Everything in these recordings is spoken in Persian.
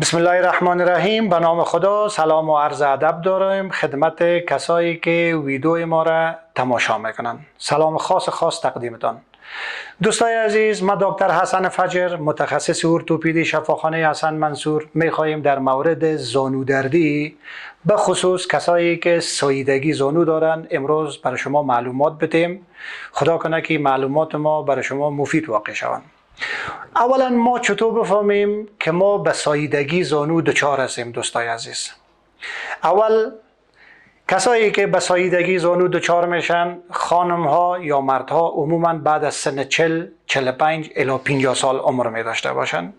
بسم الله الرحمن الرحیم. به نام خدا. سلام و عرض ادب داریم خدمت کسایی که ویدیو ما را تماشا میکنن. سلام خاص تقدیمتان. دوستای عزیز، ما دکتر حسن فجر، متخصص ارتوپدی شفاخانه حسن منصور، میخواهیم در مورد زانو دردی به خصوص کسایی که ساییدگی زانو دارن امروز برای شما معلومات بدیم. خدا کنه که معلومات ما برای شما مفید واقع شوند. اولا ما چطور بفهمیم که ما به ساییدگی زانو دچار هستیم؟ دوستای عزیز، اول کسایی که به ساییدگی زانو دچار میشن خانم ها یا مردها عموما بعد از سن 40 45 الی 50 سال عمر می داشته باشن.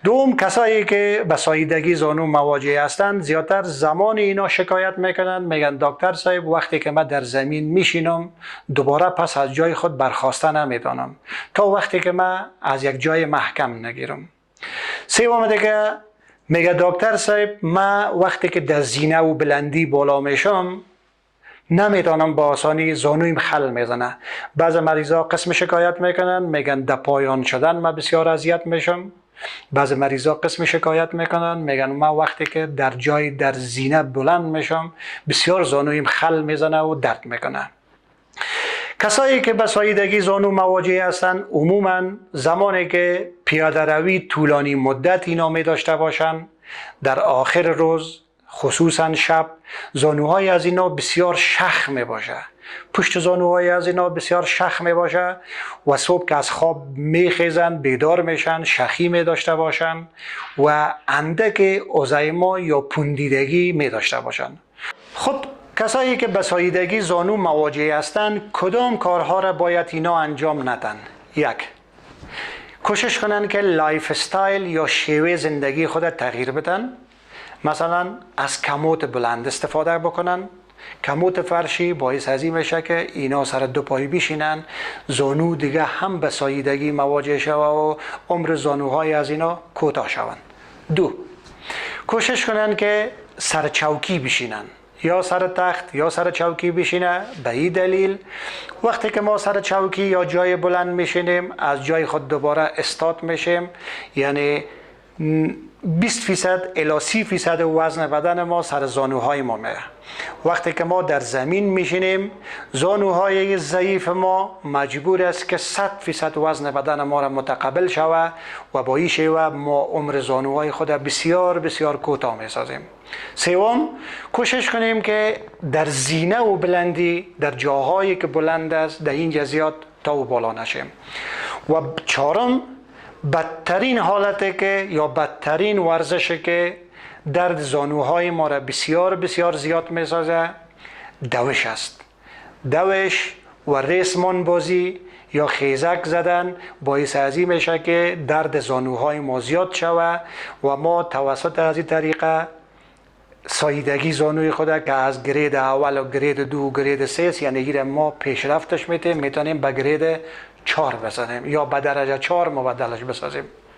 دوم، کسایی که به ساییدگی زانو مواجه هستند زیادتر زمان اینا شکایت میکنن، میگن دکتر صاحب وقتی که من در زمین میشینم دوباره پس از جای خود برخاسته نمیتونم تا وقتی که من از یک جای محکم نگیرم. سوم دیگه میگه دکتر صاحب من وقتی که در زینه و بلندی بالا میشم نمیتونم با آسانی زانویم خل میزنه. بعض مریضا قسم شکایت میکنن، میگن در پایان شدن من بسیار اذیت میشم. بعض مریضا قسم شکایت میکنن، میگن من وقتی که در جای در زینه بلند میشم بسیار زانویم خل میزنه و درد میکنه. کسایی که به ساییدگی زانو مواجه هستند عموما زمانی که پیاده روی طولانی مدت اینا می داشته باشن، در آخر روز خصوصا شب زانوهای از اینا بسیار شخ می باشه، پشت زانوهای از اینا بسیار شخ می باشه و صبح که از خواب می خیزن بیدار میشن شخی می داشته باشن و اندک اوزیما یا پوندیدگی می داشته باشن. خب کسایی که به ساییدگی زانو مواجه هستند کدام کارها را باید اینا انجام ندن؟ یک، کوشش کنن که لایف استایل یا شیوه زندگی خود تغییر بدن. مثلا از کموت بلند استفاده بکنن. کموت فرشی باعث ازی میشه که اینا سر دو پای بشینن، زانو دیگه هم به ساییدگی مواجه شوه و عمر زانوهای از اینا کوتاه شوند. دو، کوشش کنن که سر چوکی بشینن، یا سر تخت یا سر چوکی بشینه. به این دلیل وقتی که ما سر چوکی یا جای بلند میشینیم از جای خود دوباره استارت میشیم، یعنی 20% الی 30% وزن بدن ما سر زانوهای ما میره. وقتی که ما در زمین میشینیم زانوهای ضعیف ما مجبور است که 100% وزن بدن ما را متقبل شود و با این شیوه ما عمر زانوهای خود بسیار کوتاه میسازیم. سوم، کوشش کنیم که در زینه و بلندی در جاهایی که بلند است در اینجا زیاد تا و بالا نشیم. و چهارم، بدترین حالتی که یا بدترین ورزشی که درد زانوهای ما را بسیار زیاد میسازه دوش است. دوش و ریسمان بازی یا خیزک زدن باعث ازی میشه که درد زانوهای ما زیاد شوه و ما توسط از این طریقه ساییدگی زانوی خود که از گرید اول و گرید دو و گرید سه، یعنی گیره ما پیشرفتش میتونیم به گرید 4 بزنیم یا به درجه 4 مبدلش بسازیم.